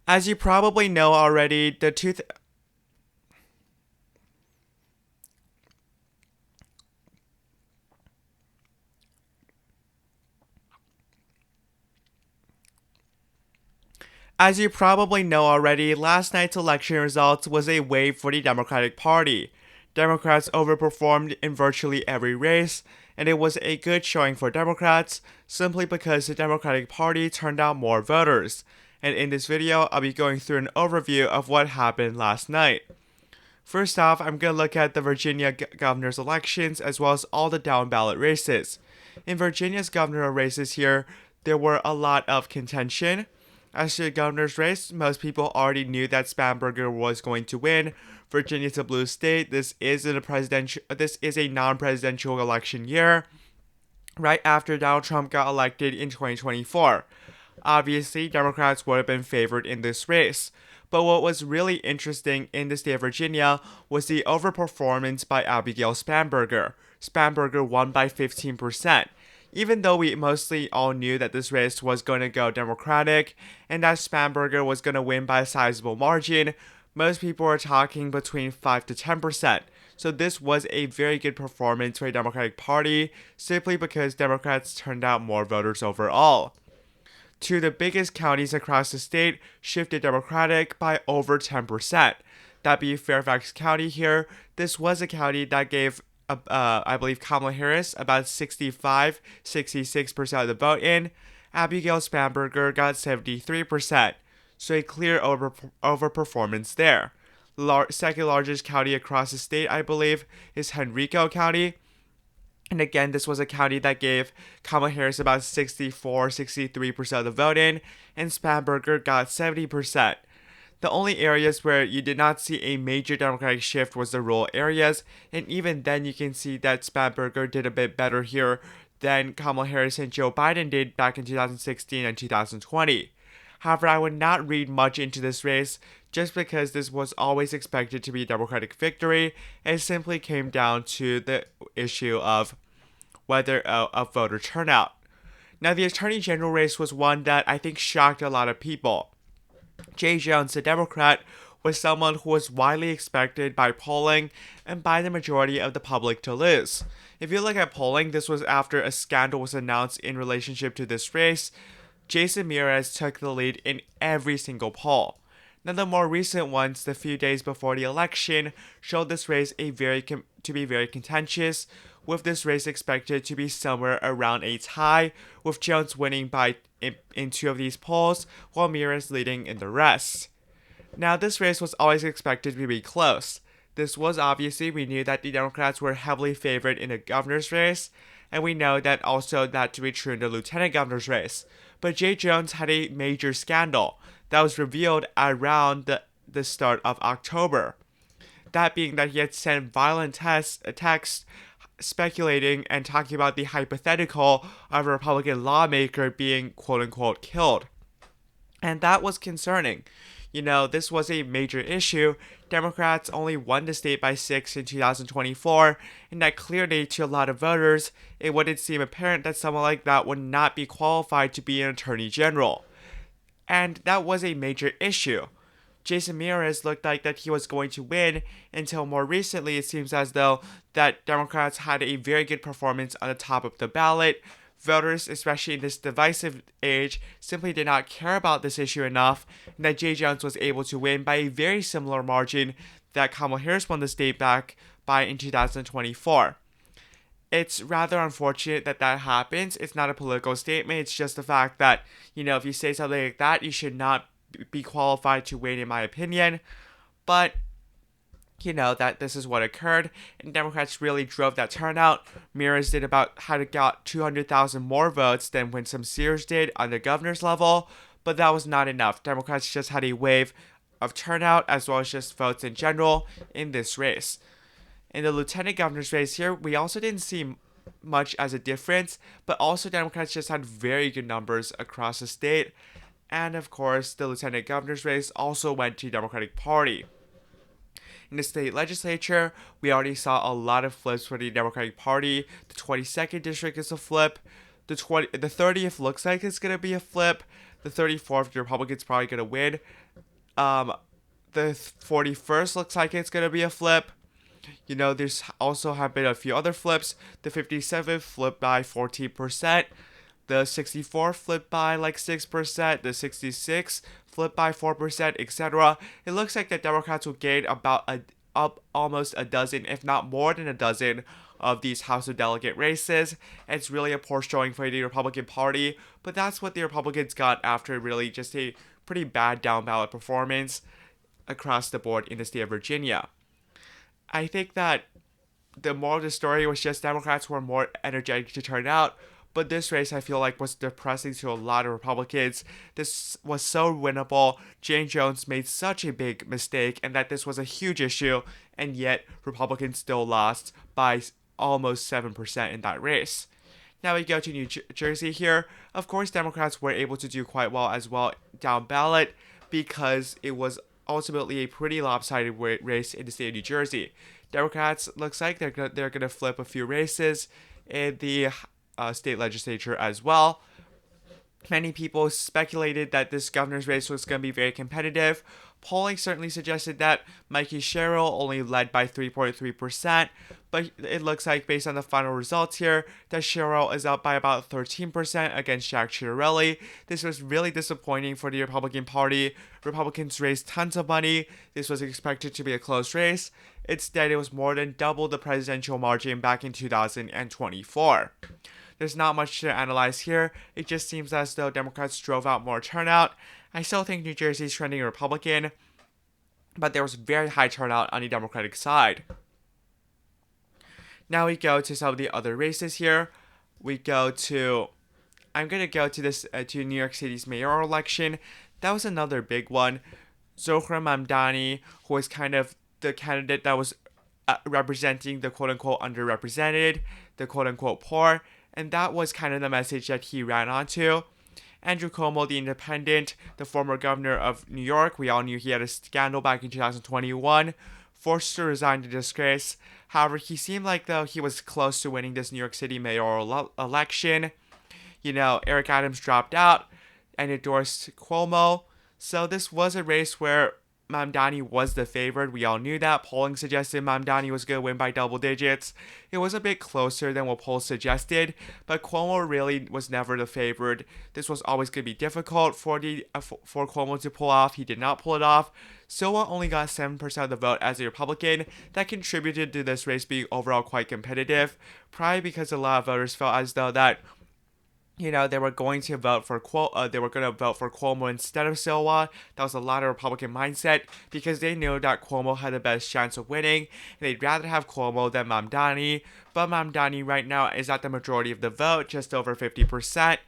As you probably know already, the two. As you probably know already, last night's election results was a wave for the Democratic Party. Democrats overperformed in virtually every race, and it was a good showing for Democrats simply because the Democratic Party turned out more voters. And in this video, I'll be going through an overview of what happened last night. First off, I'm going to look at the Virginia governor's elections as well as all the down ballot races. In Virginia's governor races here, there were a lot of contention. As to the governor's race, most people already knew that Spamberger was going to win. Virginia's a blue state. This is a non-presidential election year, right after Donald Trump got elected in 2024. Obviously, Democrats would have been favored in this race. But what was really interesting in the state of Virginia was the overperformance by Abigail Spamberger. Spamberger won by 15%. Even though we mostly all knew that this race was going to go Democratic and that Spamberger was going to win by a sizable margin, most people were talking between 5 to 10%. So this was a very good performance for the Democratic Party simply because Democrats turned out more voters overall. Two of the biggest counties across the state shifted Democratic by over 10%. That being Fairfax County here, this was a county that gave I believe Kamala Harris about 66% of the vote in. Abigail Spamberger got 73%, so a clear overperformance there. Second largest county across the state, I believe, is Henrico County. And again, this was a county that gave Kamala Harris about 63% of the vote in, and Spamberger got 70%. The only areas where you did not see a major Democratic shift was the rural areas, and even then you can see that Spamberger did a bit better here than Kamala Harris and Joe Biden did back in 2016 and 2020. However, I would not read much into this race just because this was always expected to be a Democratic victory. It simply came down to the issue of whether of voter turnout. Now, the Attorney General race was one that I think shocked a lot of people. Jay Jones, the Democrat, was someone who was widely expected by polling and by the majority of the public to lose. If you look at polling, this was after a scandal was announced in relationship to this race. Jason Miyares took the lead in every single poll. Now, the more recent ones, the few days before the election, showed this race to be very contentious, with this race expected to be somewhere around a tie, with Jones winning by in two of these polls, while Miyares leading in the rest. Now, this race was always expected to be close. This was obviously, we knew that the Democrats were heavily favored in the governor's race, and we know that also that to be true in the lieutenant governor's race. But Jay Jones had a major scandal that was revealed around the start of October. That being that he had sent violent texts speculating and talking about the hypothetical of a Republican lawmaker being quote-unquote killed. And that was concerning. You know, this was a major issue. Democrats only won the state by 6 in 2024, and that clearly to a lot of voters, it wouldn't seem apparent that someone like that would not be qualified to be an attorney general. And that was a major issue. Jason Miyares looked like that he was going to win until more recently it seems as though that Democrats had a very good performance on the top of the ballot. Voters, especially in this divisive age, simply did not care about this issue enough, and that Jay Jones was able to win by a very similar margin that Kamala Harris won the state back by in 2024. It's rather unfortunate that that happens. It's not a political statement. It's just the fact that, you know, if you say something like that, you should not be qualified to win, in my opinion. But, you know, that this is what occurred, and Democrats really drove that turnout. Miyares had got 200,000 more votes than Winsome Sears did on the governor's level, but that was not enough. Democrats just had a wave of turnout as well as just votes in general in this race. In the lieutenant governor's race here, we also didn't see much as a difference, but also Democrats just had very good numbers across the state. And of course, the lieutenant governor's race also went to the Democratic Party. In the state legislature, we already saw a lot of flips for the Democratic Party. The 22nd district is a flip. The 30th looks like it's going to be a flip. The 34th, the Republicans probably going to win. The 41st looks like it's going to be a flip. There's also have been a few other flips. The 57th flipped by 14%. The 64 flipped by like 6%. The 66 flipped by 4%, etc. It looks like the Democrats will gain up almost a dozen, if not more than a dozen, of these House of Delegate races. It's really a poor showing for the Republican Party, but that's what the Republicans got after really just a pretty bad down ballot performance across the board in the state of Virginia. I think that the moral of the story was just Democrats were more energetic to turn out, but this race I feel like was depressing to a lot of Republicans. This was so winnable. Jane Jones made such a big mistake, and that this was a huge issue, and yet Republicans still lost by almost 7% in that race. Now we go to New Jersey here. Of course, Democrats were able to do quite well as well down ballot because it was ultimately a pretty lopsided race in the state of New Jersey. Democrats looks like they're gonna flip a few races in the state legislature as well. Many people speculated that this governor's race was going to be very competitive. Polling certainly suggested that Mikey Sherrill only led by 3.3%, but it looks like based on the final results here, that Sherrill is up by about 13% against Jack Ciattarelli. This was really disappointing for the Republican Party. Republicans raised tons of money. This was expected to be a close race. Instead, it was more than double the presidential margin back in 2024. There's not much to analyze here. It just seems as though Democrats drove out more turnout. I still think New Jersey is trending Republican, but there was very high turnout on the Democratic side. Now we go to some of the other races here. I'm going to go to this to New York City's mayoral election. That was another big one. Zohran Mamdani, who was kind of the candidate that was representing the quote-unquote underrepresented, the quote-unquote poor, and that was kind of the message that he ran onto. Andrew Cuomo, the independent, the former governor of New York, we all knew he had a scandal back in 2021, forced to resign to disgrace. However, he seemed like though he was close to winning this New York City mayoral election. Eric Adams dropped out and endorsed Cuomo. So this was a race where Mamdani was the favorite. We all knew that. Polling suggested Mamdani was going to win by double digits. It was a bit closer than what polls suggested, but Cuomo really was never the favorite. This was always going to be difficult for Cuomo to pull off. He did not pull it off. Silva only got 7% of the vote as a Republican. That contributed to this race being overall quite competitive, probably because a lot of voters felt as though that they were going to vote for Cuomo instead of Silva. That was a lot of Republican mindset because they knew that Cuomo had the best chance of winning, and they'd rather have Cuomo than Mamdani. But Mamdani right now is at the majority of the vote, just over 50%.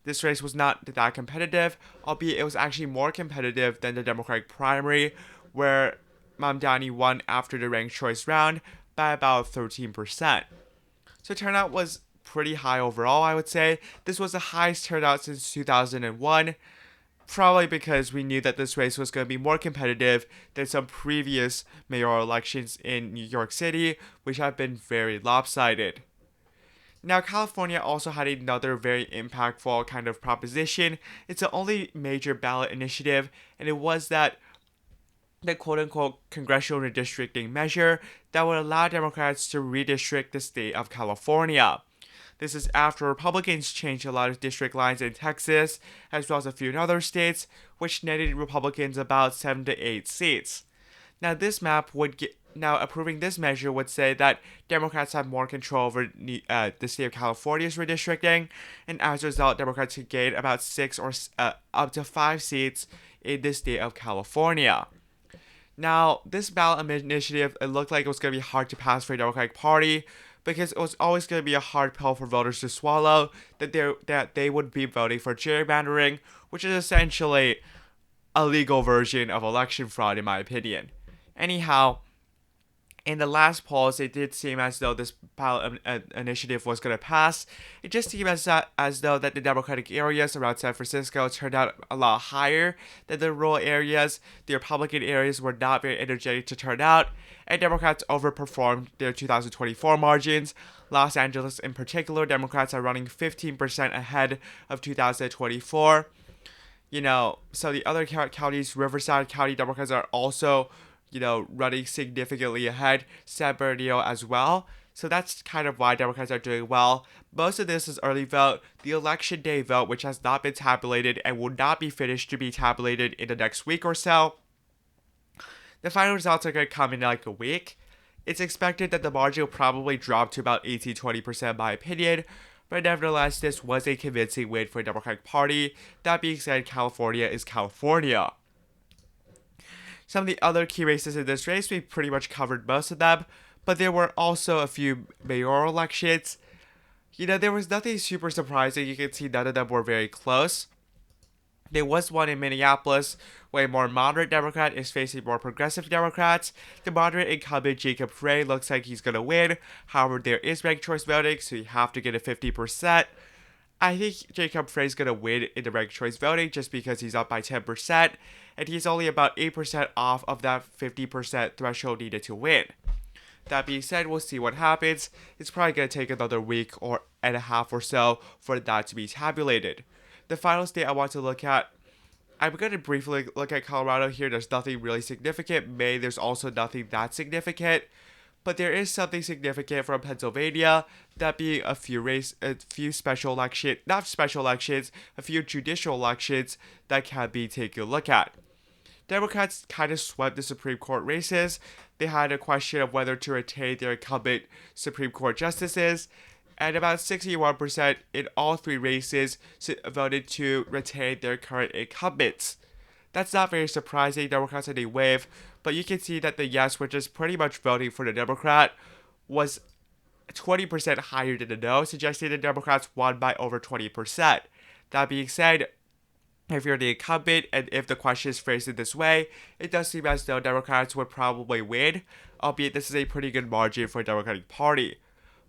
This race was not that competitive, albeit it was actually more competitive than the Democratic primary, where Mamdani won after the ranked choice round by about 13%. So turnout was pretty high overall, I would say. This was the highest turnout since 2001, probably because we knew that this race was going to be more competitive than some previous mayoral elections in New York City, which have been very lopsided. Now, California also had another very impactful kind of proposition. It's the only major ballot initiative, and it was that the quote-unquote congressional redistricting measure that would allow Democrats to redistrict the state of California. This is after Republicans changed a lot of district lines in Texas, as well as a few in other states, which netted Republicans about 7 to 8 seats. Now, approving this measure would say that Democrats have more control over the state of California's redistricting, and as a result, Democrats could gain about 6 or up to 5 seats in the state of California. Now, this ballot initiative, it looked like it was going to be hard to pass for the Democratic Party, because it was always going to be a hard pill for voters to swallow that they would be voting for gerrymandering, which is essentially a legal version of election fraud, in my opinion. Anyhow, in the last polls, it did seem as though this ballot initiative was going to pass. It just seemed as though that the Democratic areas around San Francisco turned out a lot higher than the rural areas. The Republican areas were not very energetic to turn out, and Democrats overperformed their 2024 margins. Los Angeles in particular, Democrats are running 15% ahead of 2024. So the other counties, Riverside County Democrats are also, running significantly ahead, San Bernardino as well. So that's kind of why Democrats are doing well. Most of this is early vote. The election day vote, which has not been tabulated and will not be finished to be tabulated in the next week or so. The final results are going to come in like a week. It's expected that the margin will probably drop to about 18-20% in my opinion, but nevertheless, this was a convincing win for the Democratic Party. That being said, California is California. Some of the other key races in this race, we pretty much covered most of them, but there were also a few mayoral elections. There was nothing super surprising. You can see none of them were very close. There was one in Minneapolis where a more moderate Democrat is facing more progressive Democrats. The moderate incumbent Jacob Frey looks like he's going to win. However, there is ranked choice voting, so you have to get a 50%. I think Jacob Frey's going to win in the ranked choice voting just because he's up by 10%, and he's only about 8% off of that 50% threshold needed to win. That being said, we'll see what happens. It's probably going to take another week and a half or so for that to be tabulated. The final state I want to look at, I'm going to briefly look at Colorado here. There's nothing really significant. Maine, there's also nothing that significant. But there is something significant from Pennsylvania, that being a few special elections, not special elections, a few judicial elections that can be taken a look at. Democrats kind of swept the Supreme Court races. They had a question of whether to retain their incumbent Supreme Court justices, and about 61% in all three races voted to retain their current incumbents. That's not very surprising. Democrats had a wave, but you can see that the yes, which is pretty much voting for the Democrat, was 20% higher than the no, suggesting the Democrats won by over 20%. That being said, if you're the incumbent and if the question is phrased in this way, it does seem as though Democrats would probably win, albeit this is a pretty good margin for the Democratic Party.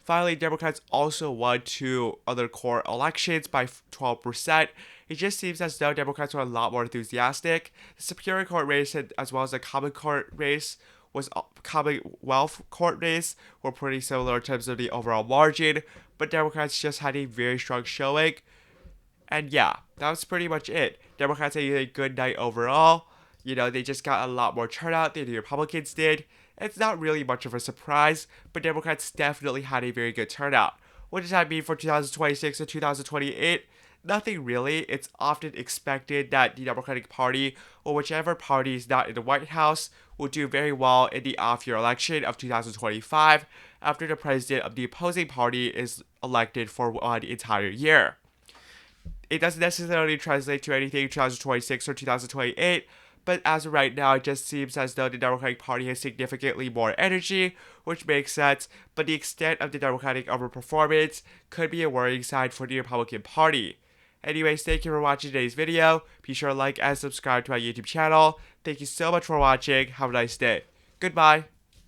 Finally, Democrats also won two other core elections by 12%. It just seems as though Democrats were a lot more enthusiastic. The Superior Court race, as well as the Commonwealth Court race, were pretty similar in terms of the overall margin, but Democrats just had a very strong showing. And yeah, that was pretty much it. Democrats had a good night overall. They just got a lot more turnout than the Republicans did. It's not really much of a surprise, but Democrats definitely had a very good turnout. What does that mean for 2026 and 2028? Nothing really. It's often expected that the Democratic Party, or whichever party is not in the White House, will do very well in the off-year election of 2025 after the president of the opposing party is elected for one entire year. It doesn't necessarily translate to anything in 2026 or 2028, but as of right now, it just seems as though the Democratic Party has significantly more energy, which makes sense, but the extent of the Democratic overperformance could be a worrying sign for the Republican Party. Anyways, thank you for watching today's video. Be sure to like and subscribe to my YouTube channel. Thank you so much for watching. Have a nice day. Goodbye.